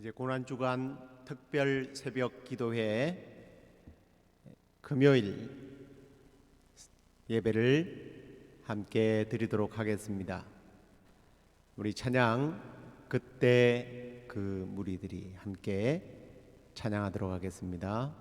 이제 고난주간 특별 새벽 기도회 금요일 예배를 함께 드리도록 하겠습니다. 우리 찬양 그때 그 무리들이 함께 찬양하도록 하겠습니다.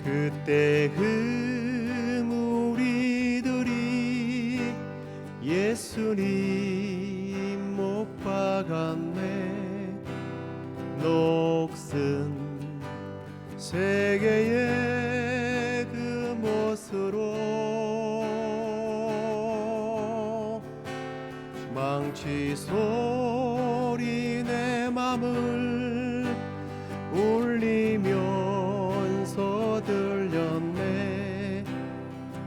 그때 그 무리들이 예수님 못 박았네. 녹슨 세계의 그 못으로 망치 소리 내 맘을 울리면서 들렸네.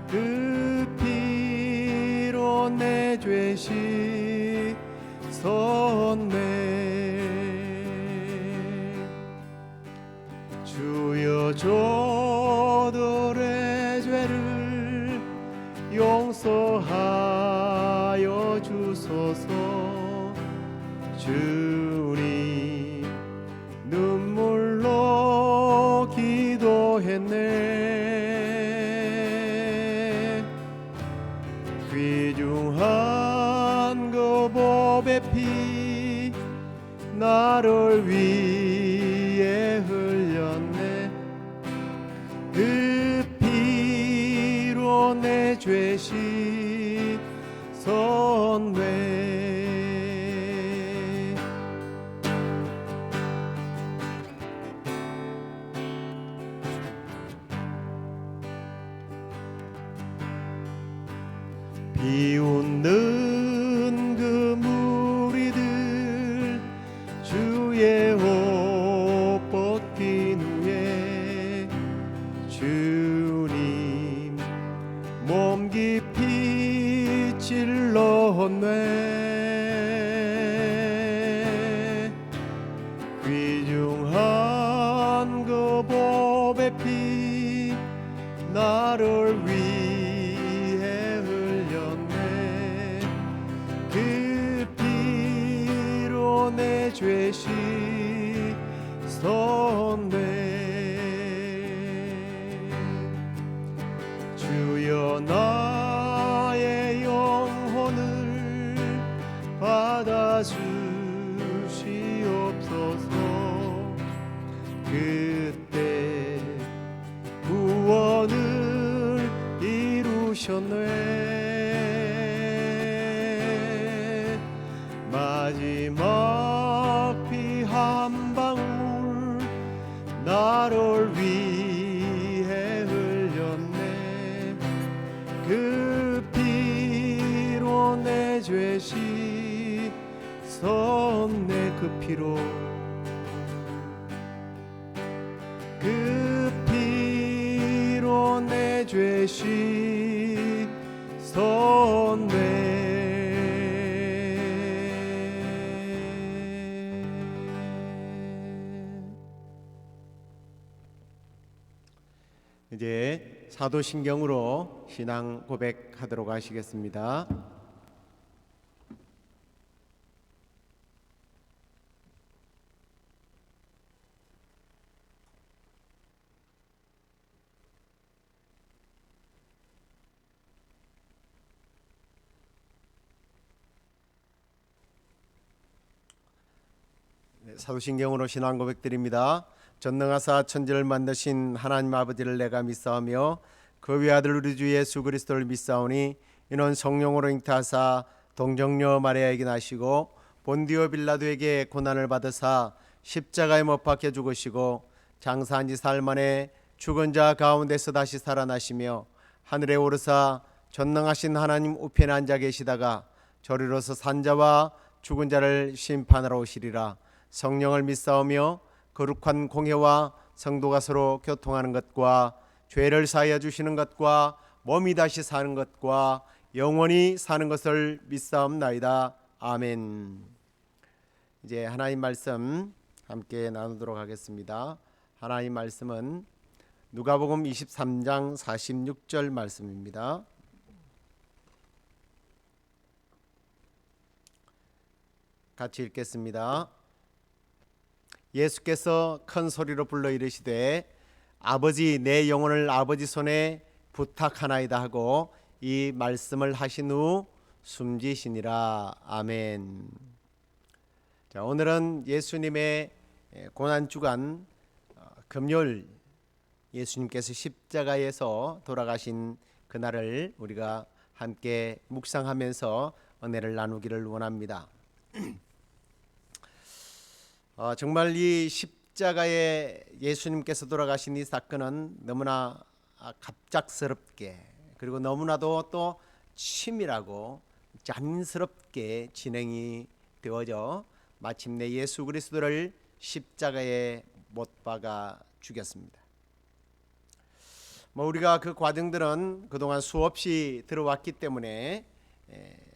그 피로 내 죄 씻었네. 주여 저들의 죄를 용서하여 주소서. 주님 눈물로 기도했네. 귀중한 그 법의 피 나를 위해 흘렸네. 그 피로 내 죄 씻었네. 비웃는 그 무리들 주의 옷 벗긴 후에 주님 몸 깊이 찔렀네. 귀중한 그 법의 피 나를 위해 흘렸네. 그 피로 내 죄 씻었네. 주여 나의 영혼을 받아주시옵소서. 그때 구원을 이루셨네. 마지막 피 한 방울 나를 위해 흘렸네. 그 피로 내 죄 씻었네. 그 피로 내 죄 씻었네. 이제 사도신경으로 신앙 고백하도록 하시겠습니다. 사도신경으로 신앙 고백드립니다. 전능하사 천지를 만드신 하나님 아버지를 내가 믿사오며 그 외아들 우리 주 예수 그리스도를 믿사오니 이는 성령으로 잉태하사 동정녀 마리아에게 나시고 본디오 빌라도에게 고난을 받으사 십자가에 못 박혀 죽으시고 장사한 지 사흘 만에 죽은 자 가운데서 다시 살아나시며 하늘에 오르사 전능하신 하나님 우편에 앉아 계시다가 저리로서 산자와 죽은 자를 심판하러 오시리라. 성령을 믿사오며 거룩한 공회와 성도가 서로 교통하는 것과 죄를 사하여 주시는 것과 몸이 다시 사는 것과 영원히 사는 것을 믿사옵나이다. 아멘. 이제 하나님 말씀 함께 나누도록 하겠습니다. 하나님 말씀은 누가복음 23장 46절 말씀입니다. 같이 읽겠습니다. 예수께서 큰 소리로 불러 이르시되 아버지, 내 영혼을 아버지 손에 부탁하나이다 하고 이 말씀을 하신 후 숨지시니라. 아멘. 자, 오늘은 예수님의 고난주간 금요일, 예수님께서 십자가에서 돌아가신 그날을 우리가 함께 묵상하면서 은혜를 나누기를 원합니다. 정말 이 십자가에 예수님께서 돌아가신 이 사건은 너무나 갑작스럽게, 그리고 너무나도 또 치밀하고 잔인스럽게 진행이 되어져 마침내 예수 그리스도를 십자가에 못 박아 죽였습니다. 우리가 그 과정들은 그동안 수없이 들어왔기 때문에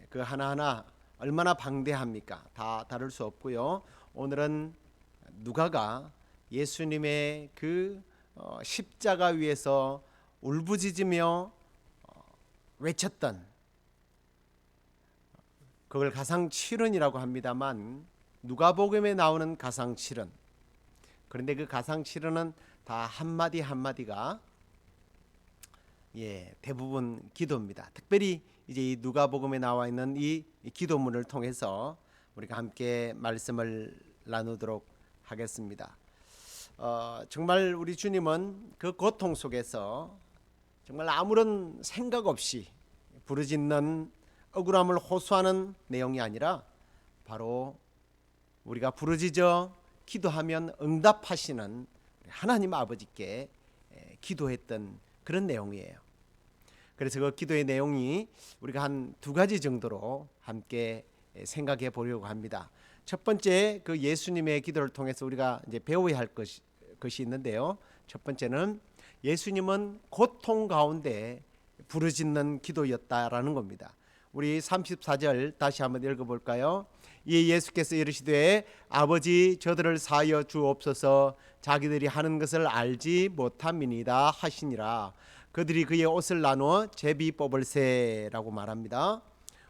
그 하나하나 얼마나 방대합니까? 다 다룰 수 없고요. 오늘은 누가가 예수님의 그 십자가 위에서 울부짖으며 외쳤던, 그걸 가상칠언이라고 합니다만 누가복음에 나오는 가상칠언, 그런데 그 가상칠언은 다 한마디 한마디가 대부분 기도입니다. 특별히 이제 이 누가복음에 나와 있는 이 기도문을 통해서 우리가 함께 말씀을 나누도록 하겠습니다. 정말 우리 주님은 그 고통 속에서 정말 아무런 생각 없이 부르짖는, 억울함을 호소하는 내용이 아니라 바로 우리가 부르짖어 기도하면 응답하시는 하나님 아버지께 기도했던 그런 내용이에요. 그래서 그 기도의 내용이 우리가 한 두 가지 정도로 함께 생각해 보려고 합니다. 첫 번째, 그 예수님의 기도를 통해서 우리가 이제 배워야 할 것이 있는데요. 첫 번째는 예수님은 고통 가운데 부르짖는 기도였다라는 겁니다. 우리 34절 다시 한번 읽어볼까요? 이에 예수께서 이르시되 아버지, 저들을 사하여 주옵소서, 자기들이 하는 것을 알지 못함이니이다 하시니라. 그들이 그의 옷을 나누어 제비 뽑을세라고 말합니다.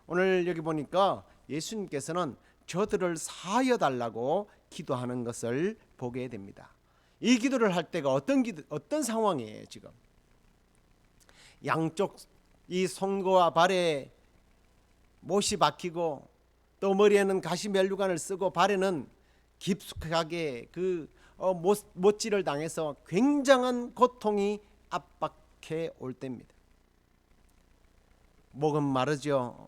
오늘 여기 보니까 예수님께서는 저들을 사하여 달라고 기도하는 것을 보게 됩니다. 이 기도를 할 때가 어떤 상황이에요? 지금 양쪽 이 손과 발에 못이 박히고 또 머리에는 가시면류관을 쓰고 발에는 깊숙하게 그 못질을 당해서 굉장한 고통이 압박해 올 때입니다. 목은 마르죠.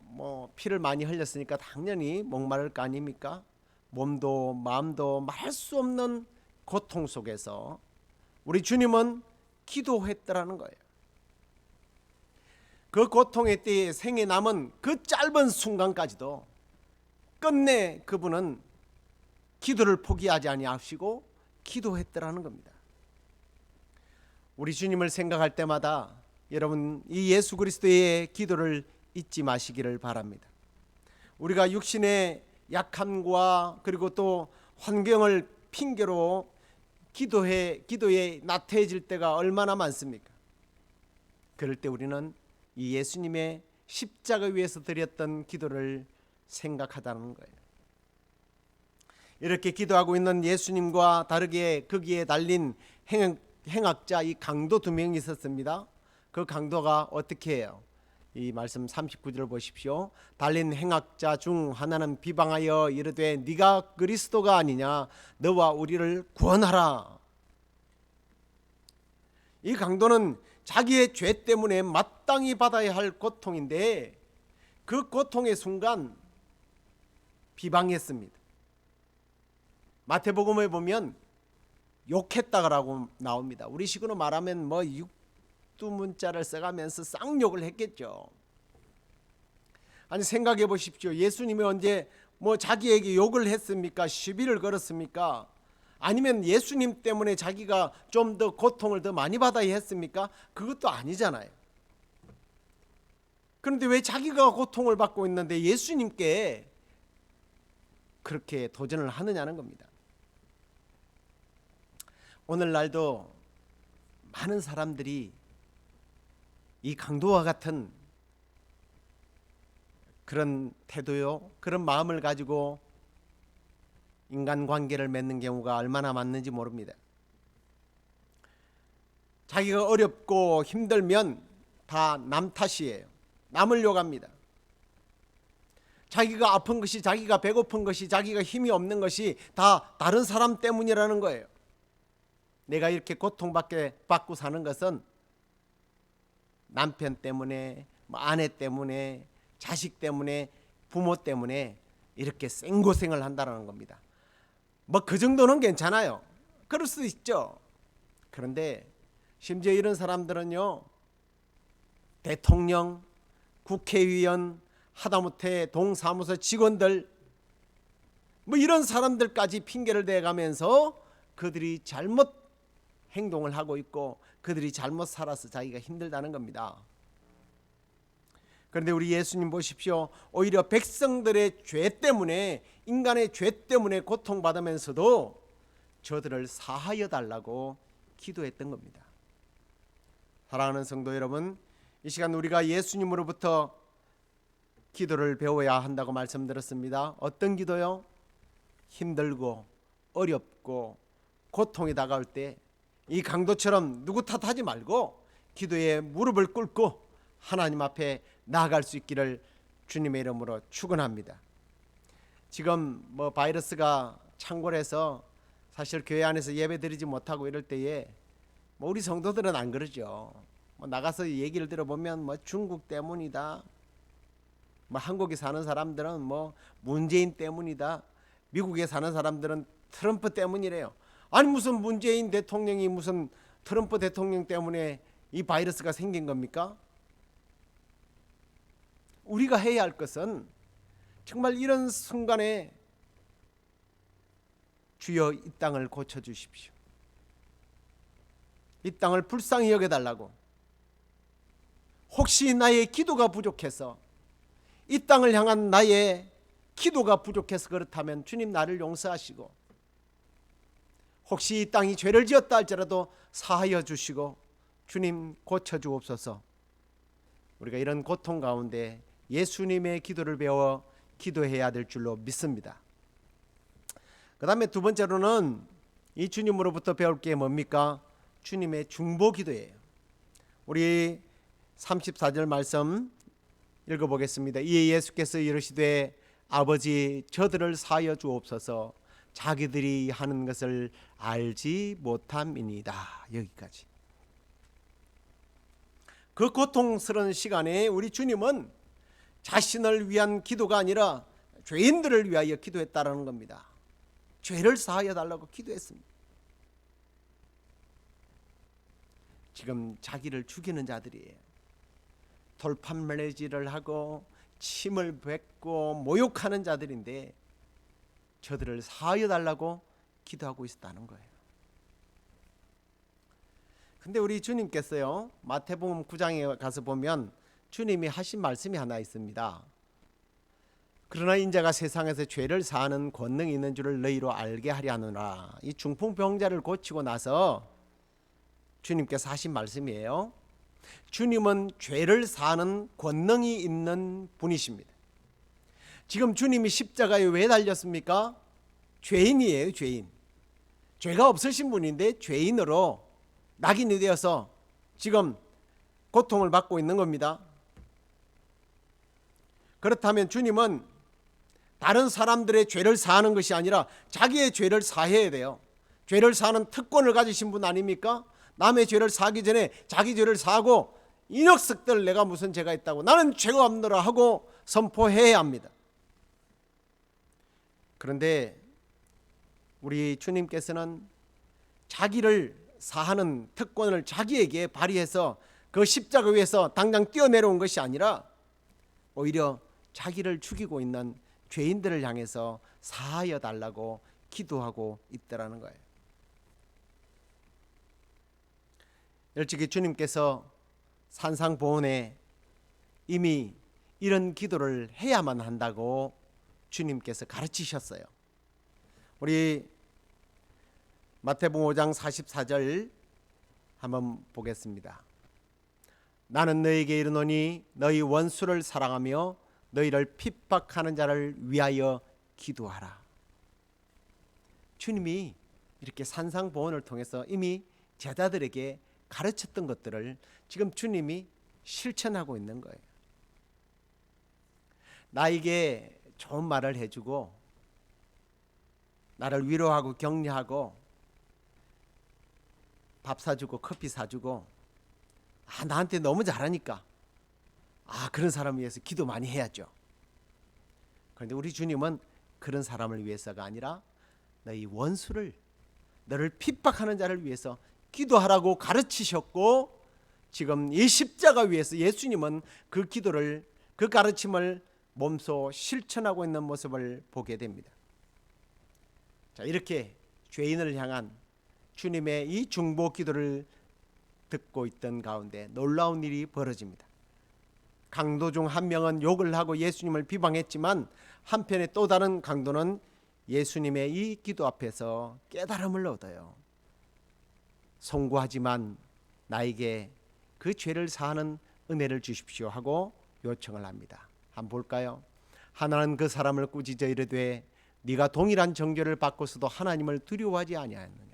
피를 많이 흘렸으니까 당연히 목마를 거 아닙니까? 몸도 마음도 말할 수 없는 고통 속에서 우리 주님은 기도했더라는 거예요. 그 고통의 때에 생에 남은 그 짧은 순간까지도 끝내 그분은 기도를 포기하지 아니하시고 기도했더라는 겁니다. 우리 주님을 생각할 때마다 여러분, 이 예수 그리스도의 기도를 잊지 마시기를 바랍니다. 우리가 육신의 약함과 그리고 또 환경을 핑계로 기도에 나태해질 때가 얼마나 많습니까? 그럴 때 우리는 이 예수님의 십자가 위에서 드렸던 기도를 생각하다는 거예요. 이렇게 기도하고 있는 예수님과 다르게 거기에 달린 행악자, 이 강도 두 명이 있었습니다. 그 강도가 어떻게 해요? 이 말씀 39절 보십시오. 달린 행악자 중 하나는 비방하여 이르되 네가 그리스도가 아니냐, 너와 우리를 구원하라. 이 강도는 자기의 죄 때문에 마땅히 받아야 할 고통인데 그 고통의 순간 비방했습니다. 마태복음에 보면 욕했다라고 나옵니다. 우리 식으로 말하면 육두문자를 써가면서 쌍욕을 했겠죠. 아니 생각해 보십시오. 예수님이 언제 뭐 자기에게 욕을 했습니까? 시비를 걸었습니까? 아니면 예수님 때문에 자기가 좀 더 고통을 더 많이 받아야 했습니까? 그것도 아니잖아요. 그런데 왜 자기가 고통을 받고 있는데 예수님께 그렇게 도전을 하느냐는 겁니다. 오늘날도 많은 사람들이 이 강도와 같은 그런 태도요, 그런 마음을 가지고 인간관계를 맺는 경우가 얼마나 많은지 모릅니다. 자기가 어렵고 힘들면 다 남 탓이에요. 남을 욕합니다. 자기가 아픈 것이, 자기가 배고픈 것이, 자기가 힘이 없는 것이 다 다른 사람 때문이라는 거예요. 내가 이렇게 고통받고 사는 것은 남편 때문에, 아내 때문에, 자식 때문에, 부모 때문에 이렇게 생고생을 한다는 겁니다. 뭐 그 정도는 괜찮아요. 그럴 수 있죠. 그런데 심지어 이런 사람들은요, 대통령, 국회의원, 하다못해 동사무소 직원들, 뭐 이런 사람들까지 핑계를 대가면서 그들이 잘못 행동을 하고 있고 그들이 잘못 살아서 자기가 힘들다는 겁니다. 그런데 우리 예수님 보십시오. 오히려 백성들의 죄 때문에, 인간의 죄 때문에 고통받으면서도 저들을 사하여 달라고 기도했던 겁니다. 사랑하는 성도 여러분, 이 시간 우리가 예수님으로부터 기도를 배워야 한다고 말씀드렸습니다. 어떤 기도요? 힘들고 어렵고 고통이 다가올 때 이 강도처럼 누구 탓하지 말고 기도에 무릎을 꿇고 하나님 앞에 나아갈 수 있기를 주님의 이름으로 축원합니다. 지금 뭐 바이러스가 창궐해서 사실 교회 안에서 예배 드리지 못하고 이럴 때에 뭐 우리 성도들은 안 그러죠. 뭐 나가서 얘기를 들어보면 뭐 중국 때문이다, 뭐 한국에 사는 사람들은 뭐 문재인 때문이다, 미국에 사는 사람들은 트럼프 때문이래요. 아니 무슨 문재인 대통령이 무슨 트럼프 대통령 때문에 이 바이러스가 생긴 겁니까? 우리가 해야 할 것은 정말 이런 순간에 주여 이 땅을 고쳐주십시오, 이 땅을 불쌍히 여겨달라고, 혹시 나의 기도가 부족해서, 이 땅을 향한 나의 기도가 부족해서 그렇다면 주님 나를 용서하시고, 혹시 이 땅이 죄를 지었다 할지라도 사하여 주시고 주님 고쳐주옵소서. 우리가 이런 고통 가운데 예수님의 기도를 배워 기도해야 될 줄로 믿습니다. 그 다음에 두 번째로는 이 주님으로부터 배울 게 뭡니까? 주님의 중보 기도예요. 우리 34절 말씀 읽어보겠습니다. 이에 예수께서 이르시되 아버지 저들을 사하여 주옵소서, 자기들이 하는 것을 알지 못함이니이다. 여기까지. 그 고통스러운 시간에 우리 주님은 자신을 위한 기도가 아니라 죄인들을 위하여 기도했다라는 겁니다. 죄를 사하여 달라고 기도했습니다. 지금 자기를 죽이는 자들이에요. 돌판매질을 하고 침을 뱉고 모욕하는 자들인데 저들을 사하여 달라고 기도하고 있었다는 거예요. 근데 우리 주님께서요, 마태복음 9장에 가서 보면 주님이 하신 말씀이 하나 있습니다. 그러나 인자가 세상에서 죄를 사하는 권능이 있는 줄을 너희로 알게 하려 하노라. 이 중풍병자를 고치고 나서 주님께서 하신 말씀이에요. 주님은 죄를 사하는 권능이 있는 분이십니다. 지금 주님이 십자가에 왜 달렸습니까? 죄인이에요, 죄인. 죄가 없으신 분인데 죄인으로 낙인이 되어서 지금 고통을 받고 있는 겁니다. 그렇다면 주님은 다른 사람들의 죄를 사하는 것이 아니라 자기의 죄를 사해야 돼요. 죄를 사하는 특권을 가지신 분 아닙니까? 남의 죄를 사하기 전에 자기 죄를 사하고 이 녀석들 내가 무슨 죄가 있다고, 나는 죄가 없노라 하고 선포해야 합니다. 그런데 우리 주님께서는 자기를 사하는 특권을 자기에게 발휘해서 그 십자가 위에서 당장 뛰어내려온 것이 아니라 오히려 자기를 죽이고 있는 죄인들을 향해서 사하여 달라고 기도하고 있더라는 거예요. 일찍이 주님께서 산상보훈에 이미 이런 기도를 해야만 한다고 주님께서 가르치셨어요. 우리 마태복음 5장 44절 한번 보겠습니다. 나는 너희에게 이르노니 너희 원수를 사랑하며 너희를 핍박하는 자를 위하여 기도하라. 주님이 이렇게 산상보훈을 통해서 이미 제자들에게 가르쳤던 것들을 지금 주님이 실천하고 있는 거예요. 나에게 좋은 말을 해주고 나를 위로하고 격려하고 밥 사주고 커피 사주고 나한테 너무 잘하니까 그런 사람을 위해서 기도 많이 해야죠. 그런데 우리 주님은 그런 사람을 위해서가 아니라 너희 원수를, 너를 핍박하는 자를 위해서 기도하라고 가르치셨고, 지금 이 십자가 위에서 예수님은 그 기도를, 그 가르침을 몸소 실천하고 있는 모습을 보게 됩니다. 자, 이렇게 죄인을 향한 주님의 이 중보 기도를 듣고 있던 가운데 놀라운 일이 벌어집니다. 강도 중 한 명은 욕을 하고 예수님을 비방했지만 한편에 또 다른 강도는 예수님의 이 기도 앞에서 깨달음을 얻어요. 송구하지만 나에게 그 죄를 사하는 은혜를 주십시오 하고 요청을 합니다. 한번 볼까요? 하나는 그 사람을 꾸짖어 이르되 네가 동일한 정죄를 받고서도 하나님을 두려워하지 아니하였느냐.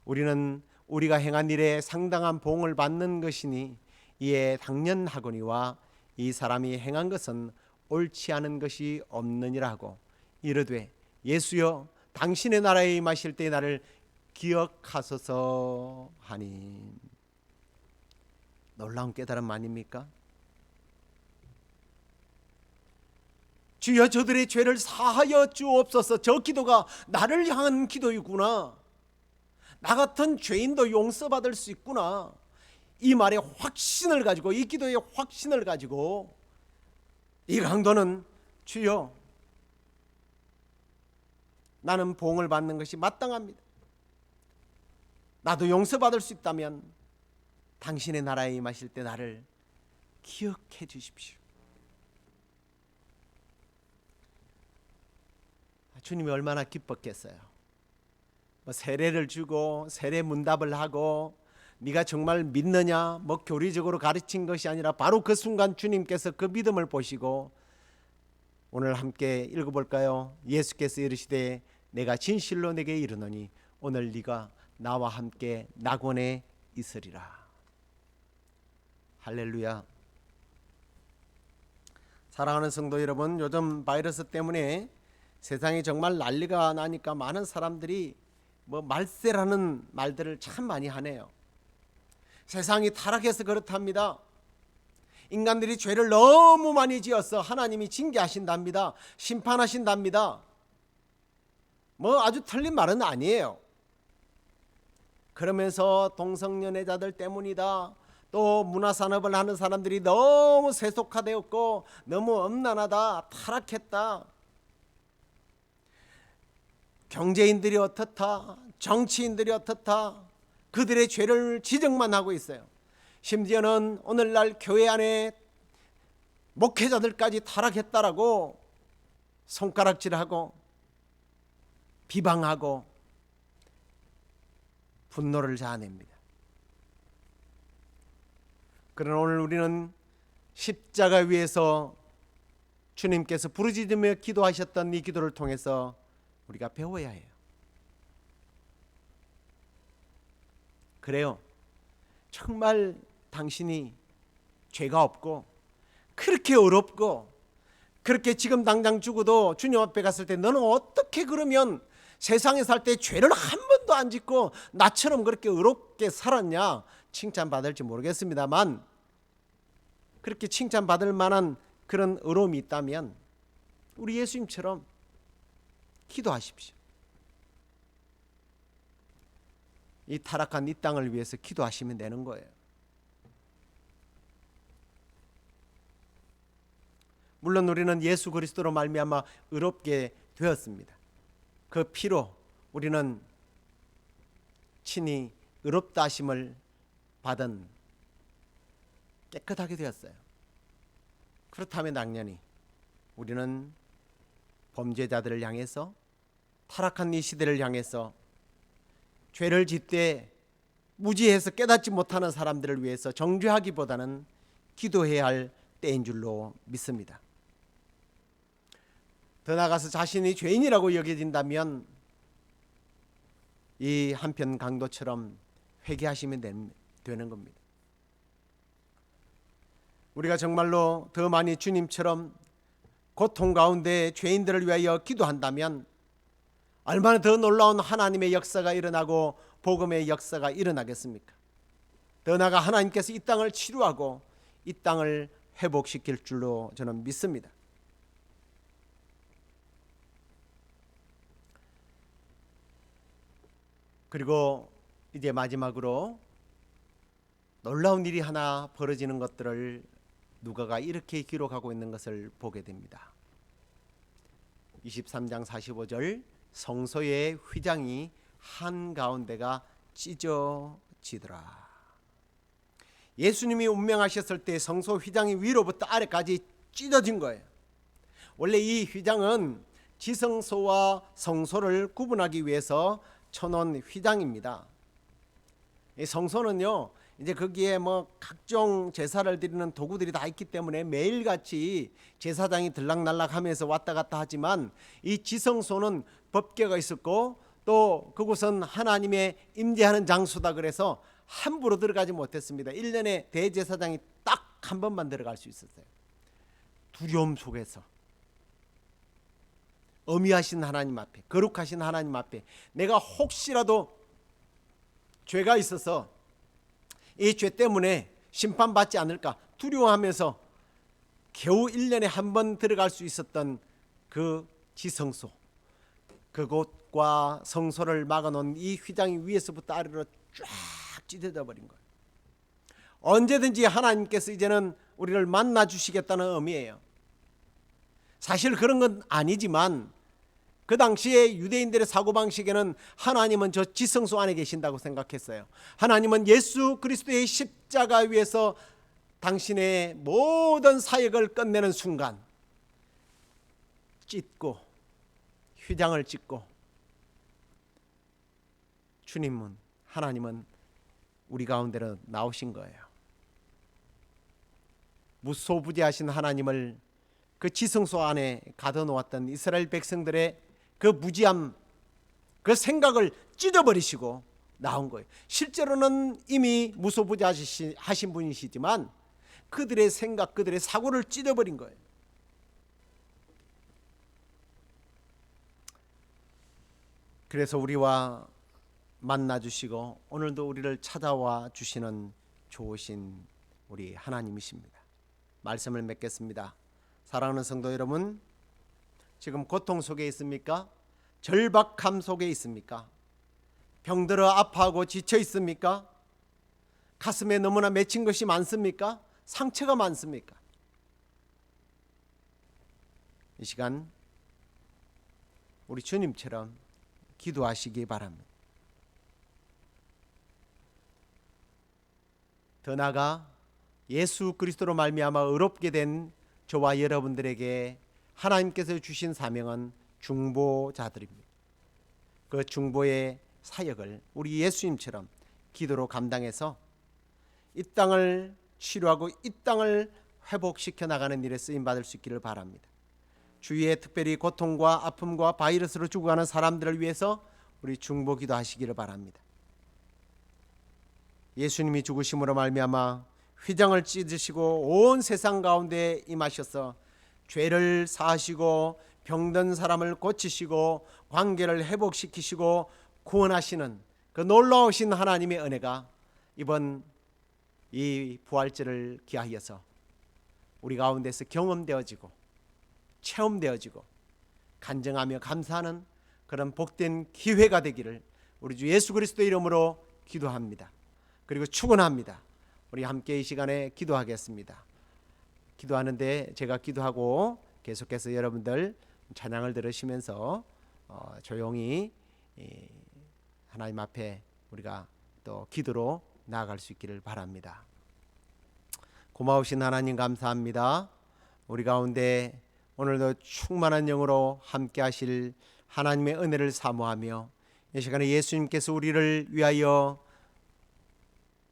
우리는 우리가 행한 일에 상당한 보응을 받는 것이니 이에 당연하거니와 이 사람이 행한 것은 옳지 않은 것이 없느니라 하고 이르되 예수여 당신의 나라에 임하실 때 나를 기억하소서 하니. 놀라운 깨달음 아닙니까? 주여 저들의 죄를 사하여 주옵소서. 저 기도가 나를 향한 기도이구나. 나 같은 죄인도 용서받을 수 있구나. 이 말의 확신을 가지고, 이 기도의 확신을 가지고 이 강도는 주여 나는 보응을 받는 것이 마땅합니다. 나도 용서받을 수 있다면 당신의 나라에 임하실 때 나를 기억해 주십시오. 주님이 얼마나 기뻤겠어요. 세례를 주고 세례 문답을 하고 네가 정말 믿느냐 교리적으로 가르친 것이 아니라 바로 그 순간 주님께서 그 믿음을 보시고 오늘 함께 읽어볼까요? 예수께서 이르시되 내가 진실로 내게 이르노니 오늘 네가 나와 함께 낙원에 있으리라. 할렐루야. 사랑하는 성도 여러분, 요즘 바이러스 때문에 세상이 정말 난리가 나니까 많은 사람들이 말세라는 말들을 참 많이 하네요. 세상이 타락해서 그렇답니다. 인간들이 죄를 너무 많이 지어서 하나님이 징계하신답니다. 심판하신답니다. 아주 틀린 말은 아니에요. 그러면서 동성연애자들 때문이다. 또 문화산업을 하는 사람들이 너무 세속화되었고 너무 엄난하다. 타락했다. 경제인들이 어떻다. 정치인들이 어떻다. 그들의 죄를 지적만 하고 있어요. 심지어는 오늘날 교회 안에 목회자들까지 타락했다라고 손가락질하고 비방하고 분노를 자아냅니다. 그러나 오늘 우리는 십자가 위에서 주님께서 부르짖으며 기도하셨던 이 기도를 통해서 우리가 배워야 해요. 그래요. 정말 당신이 죄가 없고 그렇게 어렵고 그렇게 지금 당장 죽어도 주님 앞에 갔을 때 너는 어떻게 그러면 세상에 살 때 죄를 한 번도 안 짓고 나처럼 그렇게 의롭게 살았냐 칭찬받을지 모르겠습니다만 그렇게 칭찬받을 만한 그런 의로움이 있다면 우리 예수님처럼 기도하십시오. 이 타락한 이 땅을 위해서 기도하시면 되는 거예요. 물론 우리는 예수 그리스도로 말미암아 의롭게 되었습니다. 그 피로 우리는 친히 의롭다 하심을 받은 깨끗하게 되었어요. 그렇다면 당연히 우리는 범죄자들을 향해서, 타락한 이 시대를 향해서, 죄를 짓되 무지해서 깨닫지 못하는 사람들을 위해서 정죄하기보다는 기도해야 할 때인 줄로 믿습니다. 더 나아가서 자신이 죄인이라고 여겨진다면 이 한편 강도처럼 회개하시면 되는 겁니다. 우리가 정말로 더 많이 주님처럼 고통 가운데 죄인들을 위하여 기도한다면 얼마나 더 놀라운 하나님의 역사가 일어나고 복음의 역사가 일어나겠습니까? 더 나아가 하나님께서 이 땅을 치유하고 이 땅을 회복시킬 줄로 저는 믿습니다. 그리고 이제 마지막으로 놀라운 일이 하나 벌어지는 것들을 누가가 이렇게 기록하고 있는 것을 보게 됩니다. 23장 45절, 성소의 휘장이 한가운데가 찢어지더라. 예수님이 운명하셨을 때 성소 휘장이 위로부터 아래까지 찢어진 거예요. 원래 이 휘장은 지성소와 성소를 구분하기 위해서 쳐놓은 휘장입니다. 이 성소는요, 이제 거기에 뭐 각종 제사를 드리는 도구들이 다 있기 때문에 매일같이 제사장이 들락날락하면서 왔다 갔다 하지만, 이 지성소는 법궤가 있었고 또 그곳은 하나님의 임재하는 장소다. 그래서 함부로 들어가지 못했습니다. 1년에 대제사장이 딱 한 번만 들어갈 수 있었어요. 두려움 속에서 어미하신 하나님 앞에, 거룩하신 하나님 앞에 내가 혹시라도 죄가 있어서 이 죄 때문에 심판받지 않을까 두려워하면서 겨우 1년에 한 번 들어갈 수 있었던 그 지성소, 그곳과 성소를 막아놓은 이 휘장이 위에서부터 아래로 쫙 찢어져 버린 거예요. 언제든지 하나님께서 이제는 우리를 만나 주시겠다는 의미예요. 사실 그런 건 아니지만 그 당시에 유대인들의 사고방식에는 하나님은 저 지성소 안에 계신다고 생각했어요. 하나님은 예수 그리스도의 십자가 위에서 당신의 모든 사역을 끝내는 순간 찢고 휘장을 찢고, 주님은, 하나님은 우리 가운데로 나오신 거예요. 무소부지하신 하나님을 그 지성소 안에 가둬놓았던 이스라엘 백성들의 그 무지함, 그 생각을 찢어버리시고 나온 거예요. 실제로는 이미 무소부지하신 분이시지만 그들의 생각, 그들의 사고를 찢어버린 거예요. 그래서 우리와 만나 주시고 오늘도 우리를 찾아와 주시는 좋으신 우리 하나님이십니다. 말씀을 맺겠습니다. 사랑하는 성도 여러분, 지금 고통 속에 있습니까? 절박함 속에 있습니까? 병들어 아파하고 지쳐 있습니까? 가슴에 너무나 맺힌 것이 많습니까? 상처가 많습니까? 이 시간 우리 주님처럼 기도하시기 바랍니다. 더 나아가 예수 그리스도로 말미암아 의롭게 된 저와 여러분들에게 하나님께서 주신 사명은 중보자들입니다. 그 중보의 사역을 우리 예수님처럼 기도로 감당해서 이 땅을 치료하고 이 땅을 회복시켜 나가는 일에 쓰임 받을 수 있기를 바랍니다. 주위에 특별히 고통과 아픔과 바이러스로 죽어가는 사람들을 위해서 우리 중보 기도하시기를 바랍니다. 예수님이 죽으심으로 말미암아 휘장을 찢으시고 온 세상 가운데 임하셔서 죄를 사하시고 병든 사람을 고치시고 관계를 회복시키시고 구원하시는 그 놀라우신 하나님의 은혜가 이번 이 부활절을 기하여서 우리 가운데서 경험되어지고 체험되어지고 간증하며 감사하는 그런 복된 기회가 되기를 우리 주 예수 그리스도의 이름으로 기도합니다. 그리고 축원합니다. 우리 함께 이 시간에 기도하겠습니다. 기도하는데 제가 기도하고 계속해서 여러분들 찬양을 들으시면서 조용히 하나님 앞에 우리가 또 기도로 나아갈 수 있기를 바랍니다. 고마우신 하나님 감사합니다. 우리 가운데 오늘도 충만한 영으로 함께 하실 하나님의 은혜를 사모하며 이 시간에 예수님께서 우리를 위하여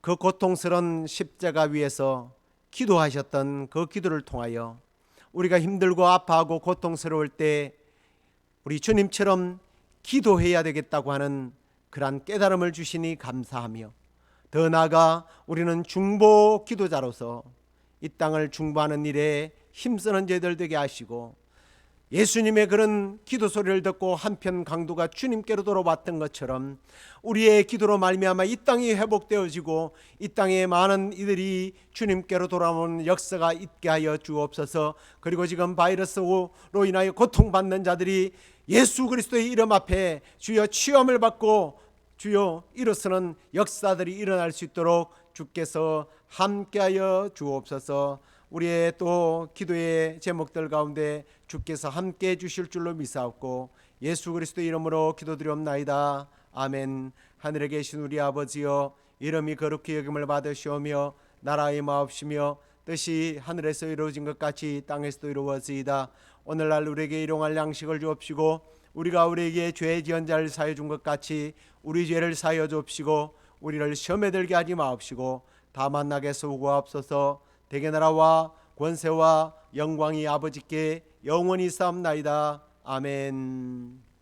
그 고통스러운 십자가 위에서 기도하셨던 그 기도를 통하여 우리가 힘들고 아파하고 고통스러울 때 우리 주님처럼 기도해야 되겠다고 하는 그러한 깨달음을 주시니 감사하며, 더 나아가 우리는 중보 기도자로서 이 땅을 중보하는 일에 힘쓰는 저희들 되게 하시고, 예수님의 그런 기도 소리를 듣고 한편 강도가 주님께로 돌아왔던 것처럼 우리의 기도로 말미암아 이 땅이 회복되어지고 이 땅에 많은 이들이 주님께로 돌아오는 역사가 있게 하여 주옵소서. 그리고 지금 바이러스로 인하여 고통받는 자들이 예수 그리스도의 이름 앞에 주여 치유함을 받고 주여 일어서는 역사들이 일어날 수 있도록 주께서 함께하여 주옵소서. 우리의 또 기도의 제목들 가운데 주께서 함께해 주실 줄로 믿사옵고 예수 그리스도의 이름으로 기도드리옵나이다. 아멘. 하늘에 계신 우리 아버지여, 이름이 거룩히 여김을 받으시오며 나라의 마옵시며 뜻이 하늘에서 이루어진 것 같이 땅에서도 이루어지이다. 오늘날 우리에게 일용할 양식을 주옵시고 우리가 우리에게 죄 지은 자를 사하여 준 것 같이 우리 죄를 사하여 주옵시고 우리를 시험에 들게 하지 마옵시고 다만 악에서 구하옵소서. 대개 나라와 권세와 영광이 아버지께 영원히 쌓옵나이다. 아멘.